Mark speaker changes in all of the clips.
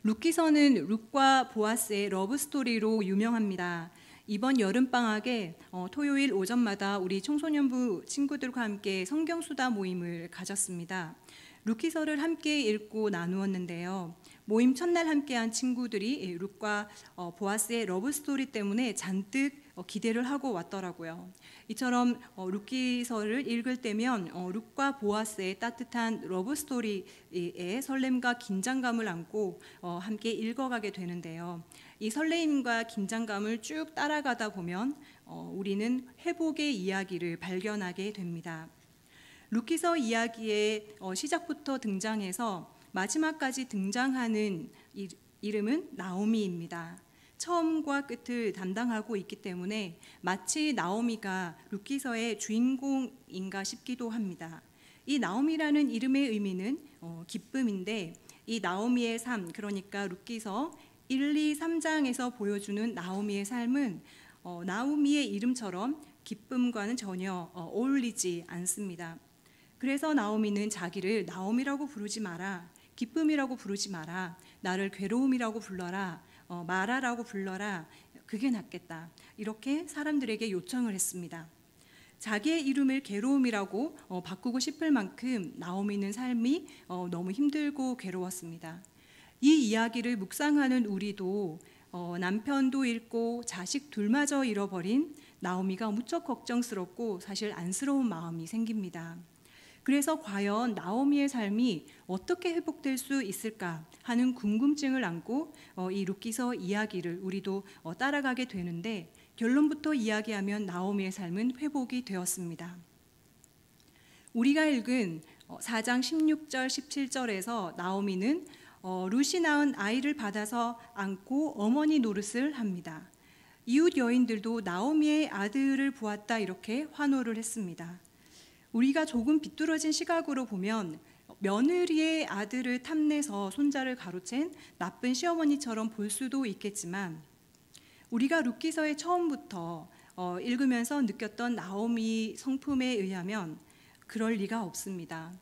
Speaker 1: 룻기서는 룻과 보아스의 러브스토리로 유명합니다. 이번 여름방학에 토요일 오전마다 우리 청소년부 친구들과 함께 성경수다 모임을 가졌습니다. 룻기서를 함께 읽고 나누었는데요. 모임 첫날 함께한 친구들이 룻과 보아스의 러브스토리 때문에 잔뜩 기대를 하고 왔더라고요. 이처럼 룻기서를 읽을 때면 룻과 보아스의 따뜻한 러브스토리의 설렘과 긴장감을 안고 함께 읽어가게 되는데요. 이 설레임과 긴장감을 쭉 따라가다 보면 우리는 회복의 이야기를 발견하게 됩니다. 룻기서 이야기의 시작부터 등장해서 마지막까지 등장하는 이름은 나오미입니다. 처음과 끝을 담당하고 있기 때문에 마치 나오미가 룻기서의 주인공인가 싶기도 합니다. 이 나오미라는 이름의 의미는 기쁨인데, 이 나오미의 삶, 그러니까 룻기서 1, 2, 3장에서 보여주는 나오미의 삶은 나오미의 이름처럼 기쁨과는 전혀 어울리지 않습니다. 그래서 나오미는 자기를 나오미라고 부르지 마라, 기쁨이라고 부르지 마라, 나를 괴로움이라고 불러라, 마라라고 불러라, 그게 낫겠다, 이렇게 사람들에게 요청을 했습니다. 자기의 이름을 괴로움이라고 바꾸고 싶을 만큼 나오미는 삶이 너무 힘들고 괴로웠습니다. 이 이야기를 묵상하는 우리도 남편도 잃고 자식 둘마저 잃어버린 나오미가 무척 걱정스럽고 사실 안쓰러운 마음이 생깁니다. 그래서 과연 나오미의 삶이 어떻게 회복될 수 있을까 하는 궁금증을 안고 이 룻기서 이야기를 우리도 따라가게 되는데, 결론부터 이야기하면 나오미의 삶은 회복이 되었습니다. 우리가 읽은 4장 16절 17절에서 나오미는 룻이 낳은 아이를 받아서 안고 어머니 노릇을 합니다. 이웃 여인들도 나오미의 아들을 보았다, 이렇게 환호를 했습니다. 우리가 조금 비뚤어진 시각으로 보면 며느리의 아들을 탐내서 손자를 가로챈 나쁜 시어머니처럼 볼 수도 있겠지만, 우리가 룻기서의 처음부터 읽으면서 느꼈던 나오미 성품에 의하면 그럴 리가 없습니다.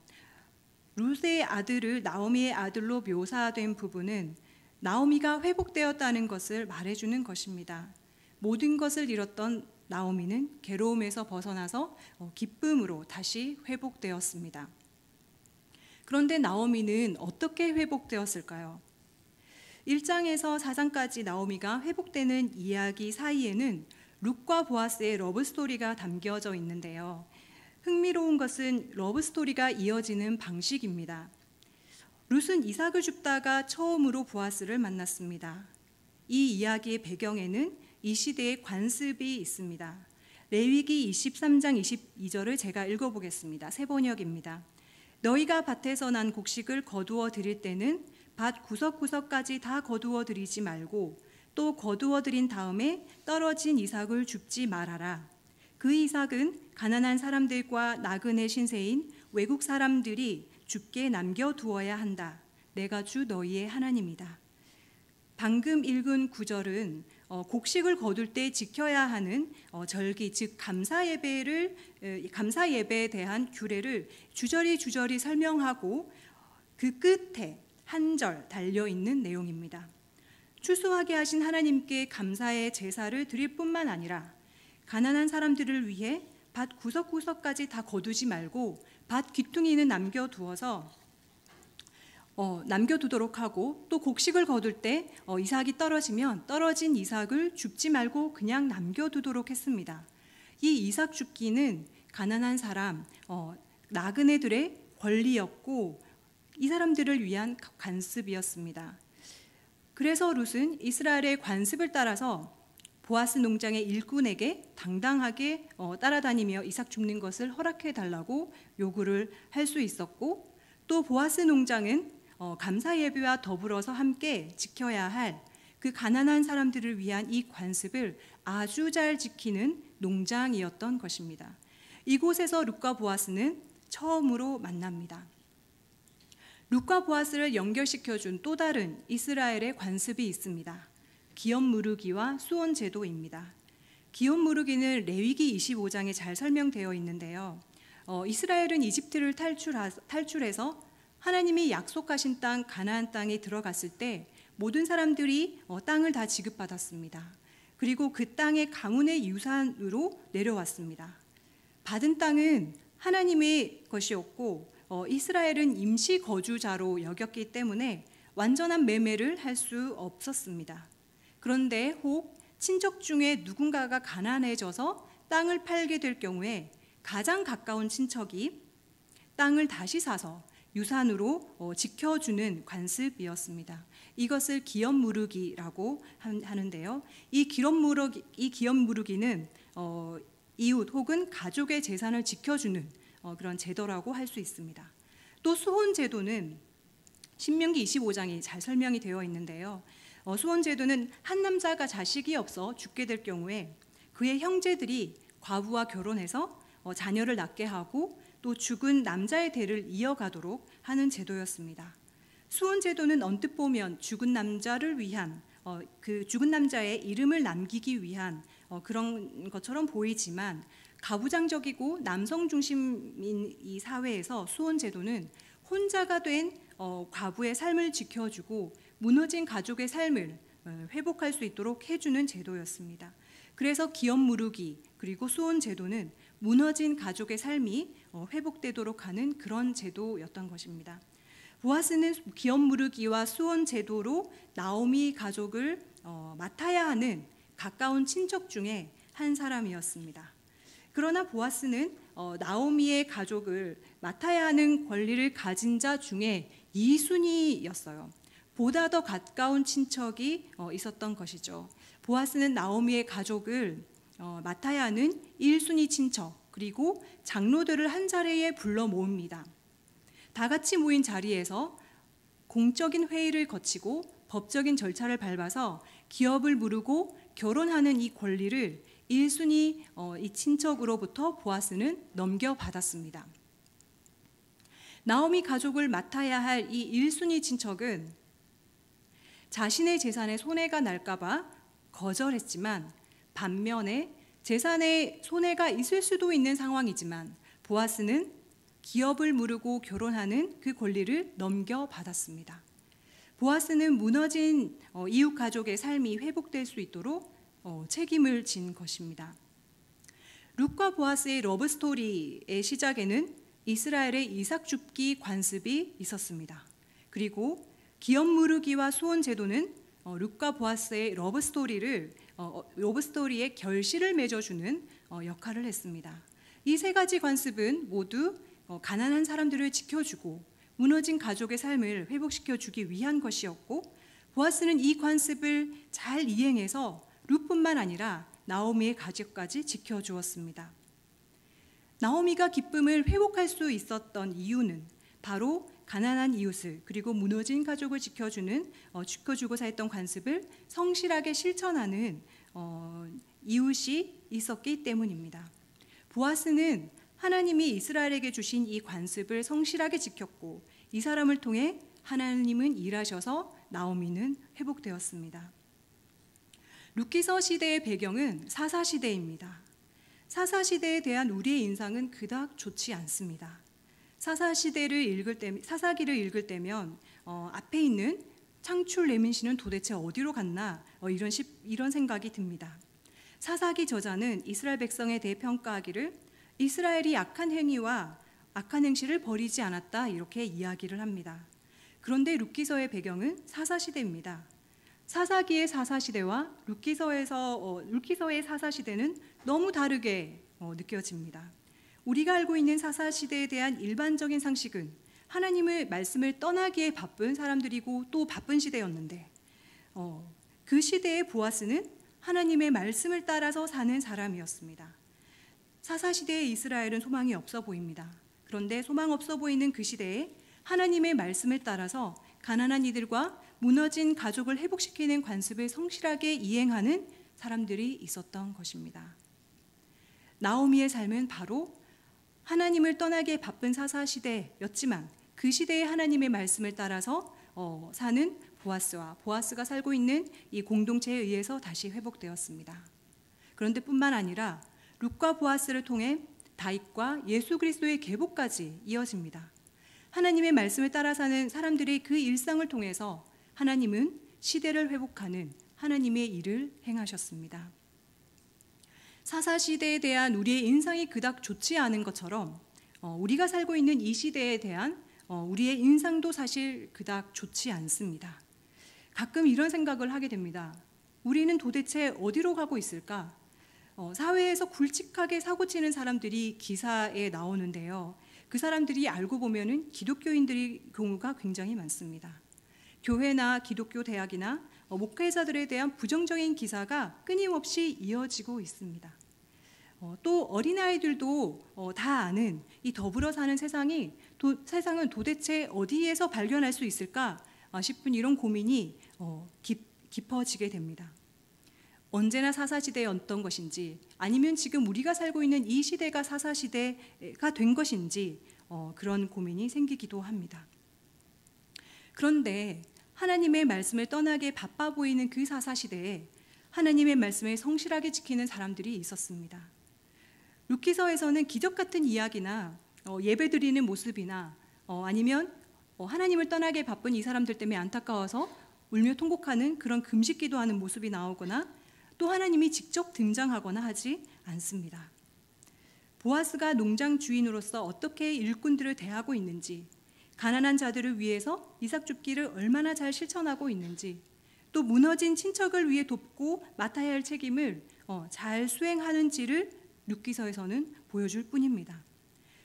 Speaker 1: 룻의 아들을 나오미의 아들로 묘사된 부분은 나오미가 회복되었다는 것을 말해주는 것입니다. 모든 것을 잃었던 나오미는 괴로움에서 벗어나서 기쁨으로 다시 회복되었습니다. 그런데 나오미는 어떻게 회복되었을까요? 1장에서 4장까지 나오미가 회복되는 이야기 사이에는 룻과 보아스의 러브스토리가 담겨져 있는데요. 흥미로운 것은 러브스토리가 이어지는 방식입니다. 룻은 이삭을 줍다가 처음으로 보아스를 만났습니다. 이 이야기의 배경에는 이 시대의 관습이 있습니다. 레위기 23장 22절을 제가 읽어보겠습니다. 새 번역입니다. 너희가 밭에서 난 곡식을 거두어 드릴 때는 밭 구석구석까지 다 거두어 드리지 말고 또 거두어 드린 다음에 떨어진 이삭을 줍지 말아라. 그 이삭은 가난한 사람들과 나그네 신세인 외국 사람들이 줍게 남겨두어야 한다. 내가 주 너희의 하나님이다. 방금 읽은 구절은 곡식을 거둘 때 지켜야 하는 절기, 즉 감사 예배에 대한 규례를 주저리 설명하고 그 끝에 한 절 달려 있는 내용입니다. 추수하게 하신 하나님께 감사의 제사를 드릴 뿐만 아니라 가난한 사람들을 위해 밭 구석구석까지 다 거두지 말고 밭 귀퉁이는 남겨두도록 하고, 또 곡식을 거둘 때 이삭이 떨어지면 떨어진 이삭을 줍지 말고 그냥 남겨두도록 했습니다. 이 이삭 줍기는 가난한 사람, 나그네들의 권리였고 이 사람들을 위한 관습이었습니다. 그래서 룻은 이스라엘의 관습을 따라서 보아스 농장의 일꾼에게 당당하게 따라다니며 이삭 줍는 것을 허락해달라고 요구를 할 수 있었고, 또 보아스 농장은 감사 예배와 더불어서 함께 지켜야 할 그 가난한 사람들을 위한 이 관습을 아주 잘 지키는 농장이었던 것입니다. 이곳에서 룻과 보아스는 처음으로 만납니다. 룻과 보아스를 연결시켜준 또 다른 이스라엘의 관습이 있습니다. 기업 무르기와 수원 제도입니다. 기업 무르기는 레위기 25장에 잘 설명되어 있는데요. 이스라엘은 이집트를 탈출해서 하나님이 약속하신 땅 가나안 땅에 들어갔을 때 모든 사람들이 땅을 다 지급받았습니다. 그리고 그 땅의 가문의 유산으로 내려왔습니다. 받은 땅은 하나님의 것이었고 이스라엘은 임시 거주자로 여겼기 때문에 완전한 매매를 할 수 없었습니다. 그런데 혹 친척 중에 누군가가 가난해져서 땅을 팔게 될 경우에 가장 가까운 친척이 땅을 다시 사서 유산으로 지켜주는 관습이었습니다. 이것을 기업무르기라고 하는데요. 이 기업무르기는 이웃 혹은 가족의 재산을 지켜주는 그런 제도라고 할 수 있습니다. 또 수혼제도는 신명기 25장이 잘 설명이 되어 있는데요. 수혼제도는 한 남자가 자식이 없어 죽게 될 경우에 그의 형제들이 과부와 결혼해서 자녀를 낳게 하고 또 죽은 남자의 대를 이어가도록 하는 제도였습니다. 수혼제도는 언뜻 보면 죽은 남자를 위한 그 죽은 남자의 이름을 남기기 위한 그런 것처럼 보이지만 가부장적이고 남성 중심인 이 사회에서 수혼제도는 혼자가 된 과부의 삶을 지켜주고 무너진 가족의 삶을 회복할 수 있도록 해주는 제도였습니다. 그래서 기업무르기 그리고 수혼제도는 무너진 가족의 삶이 회복되도록 하는 그런 제도였던 것입니다. 보아스는 기업무르기와 수혼제도로 나오미 가족을 맡아야 하는 가까운 친척 중에 한 사람이었습니다. 그러나 보아스는 나오미의 가족을 맡아야 하는 권리를 가진 자 중에 2순위였어요. 보다 더 가까운 친척이 있었던 것이죠. 보아스는 나오미의 가족을 맡아야 하는 1순위 친척 그리고 장로들을 한 자리에 불러 모읍니다. 다 같이 모인 자리에서 공적인 회의를 거치고 법적인 절차를 밟아서 기업을 무르고 결혼하는 이 권리를 1순위 이 친척으로부터 보아스는 넘겨받았습니다. 나오미 가족을 맡아야 할 이 1순위 친척은 자신의 재산에 손해가 날까 봐 거절했지만 반면에 재산에 손해가 있을 수도 있는 상황이지만 보아스는 기업을 무르고 결혼하는 그 권리를 넘겨받았습니다. 보아스는 무너진 이웃 가족의 삶이 회복될 수 있도록 책임을 진 것입니다. 룻과 보아스의 러브스토리의 시작에는 이스라엘의 이삭 줍기 관습이 있었습니다. 그리고 기업 무르기와 수혼 제도는 룻과 보아스의 러브스토리의 결실을 맺어주는 역할을 했습니다. 이 세 가지 관습은 모두 가난한 사람들을 지켜주고 무너진 가족의 삶을 회복시켜주기 위한 것이었고 보아스는 이 관습을 잘 이행해서 룻뿐만 아니라 나오미의 가족까지 지켜주었습니다. 나오미가 기쁨을 회복할 수 있었던 이유는 바로 가난한 이웃을 그리고 무너진 가족을 지켜주고 살던 관습을 성실하게 실천하는 이웃이 있었기 때문입니다. 보아스는 하나님이 이스라엘에게 주신 이 관습을 성실하게 지켰고 이 사람을 통해 하나님은 일하셔서 나오미는 회복되었습니다. 룻기서 시대의 배경은 사사시대입니다. 사사시대에 대한 우리의 인상은 그닥 좋지 않습니다. 사사기를 읽을 때면 앞에 있는 창출 레민시는 도대체 어디로 갔나 이런 생각이 듭니다. 사사기 저자는 이스라엘 백성에 대해 평가하기를 이스라엘이 악한 행위와 악한 행실을 버리지 않았다 이렇게 이야기를 합니다. 그런데 룻기서의 배경은 사사시대입니다. 사사기의 사사시대와 룻기서의 사사시대는 너무 다르게 느껴집니다. 우리가 알고 있는 사사시대에 대한 일반적인 상식은 하나님의 말씀을 떠나기에 바쁜 사람들이고 또 바쁜 시대였는데 그 시대의 보아스는 하나님의 말씀을 따라서 사는 사람이었습니다. 사사시대의 이스라엘은 소망이 없어 보입니다. 그런데 소망 없어 보이는 그 시대에 하나님의 말씀을 따라서 가난한 이들과 무너진 가족을 회복시키는 관습을 성실하게 이행하는 사람들이 있었던 것입니다. 나오미의 삶은 바로 하나님을 떠나기에 바쁜 사사시대였지만 그 시대의 하나님의 말씀을 따라서 사는 보아스가 살고 있는 이 공동체에 의해서 다시 회복되었습니다. 그런데 뿐만 아니라 룻과 보아스를 통해 다윗과 예수 그리스도의 계보까지 이어집니다. 하나님의 말씀을 따라 사는 사람들의 그 일상을 통해서 하나님은 시대를 회복하는 하나님의 일을 행하셨습니다. 사사시대에 대한 우리의 인상이 그닥 좋지 않은 것처럼 우리가 살고 있는 이 시대에 대한 우리의 인상도 사실 그닥 좋지 않습니다. 가끔 이런 생각을 하게 됩니다. 우리는 도대체 어디로 가고 있을까? 사회에서 굵직하게 사고치는 사람들이 기사에 나오는데요. 그 사람들이 알고 보면은 기독교인들의 경우가 굉장히 많습니다. 교회나 기독교 대학이나 목회자들에 대한 부정적인 기사가 끊임없이 이어지고 있습니다. 또 어린아이들도 다 아는 이 더불어 사는 세상은 도대체 어디에서 발견할 수 있을까 싶은 이런 고민이 깊어지게 됩니다. 언제나 사사시대였던 것인지 아니면 지금 우리가 살고 있는 이 시대가 사사시대가 된 것인지 그런 고민이 생기기도 합니다. 그런데 하나님의 말씀을 떠나게 바빠 보이는 그 사사시대에 하나님의 말씀을 성실하게 지키는 사람들이 있었습니다. 루키서에서는 기적 같은 이야기나 예배드리는 모습이나 아니면 하나님을 떠나게 바쁜 이 사람들 때문에 안타까워서 울며 통곡하는 그런 금식 기도하는 모습이 나오거나 또 하나님이 직접 등장하거나 하지 않습니다. 보아스가 농장 주인으로서 어떻게 일꾼들을 대하고 있는지, 가난한 자들을 위해서 이삭 줍기를 얼마나 잘 실천하고 있는지, 또 무너진 친척을 위해 돕고 맡아야 할 책임을 잘 수행하는지를 루키서에서는 보여줄 뿐입니다.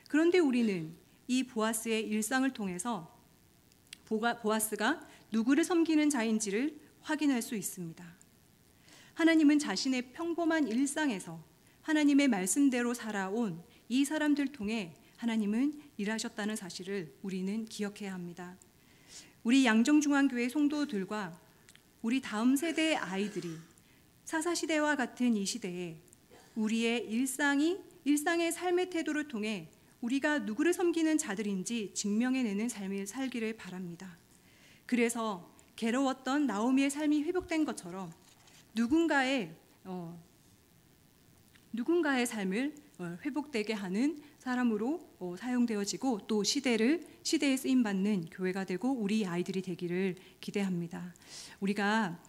Speaker 1: 그런데 우리는 이 보아스의 일상을 통해서 보아스가 누구를 섬기는 자인지를 확인할 수 있습니다. 하나님은 자신의 평범한 일상에서 하나님의 말씀대로 살아온 이 사람들 통해 하나님은 일하셨다는 사실을 우리는 기억해야 합니다. 우리 양정중앙교회 성도들과 우리 다음 세대의 아이들이 사사시대와 같은 이 시대에 우리의 일상의 삶의 태도를 통해 우리가 누구를 섬기는 자들인지 증명해내는 삶을 살기를 바랍니다. 그래서 괴로웠던 나오미의 삶이 회복된 것처럼 누군가의 삶을 회복되게 하는 사람으로 사용되어지고 또 시대에 쓰임받는 교회가 되고 우리 아이들이 되기를 기대합니다. 우리가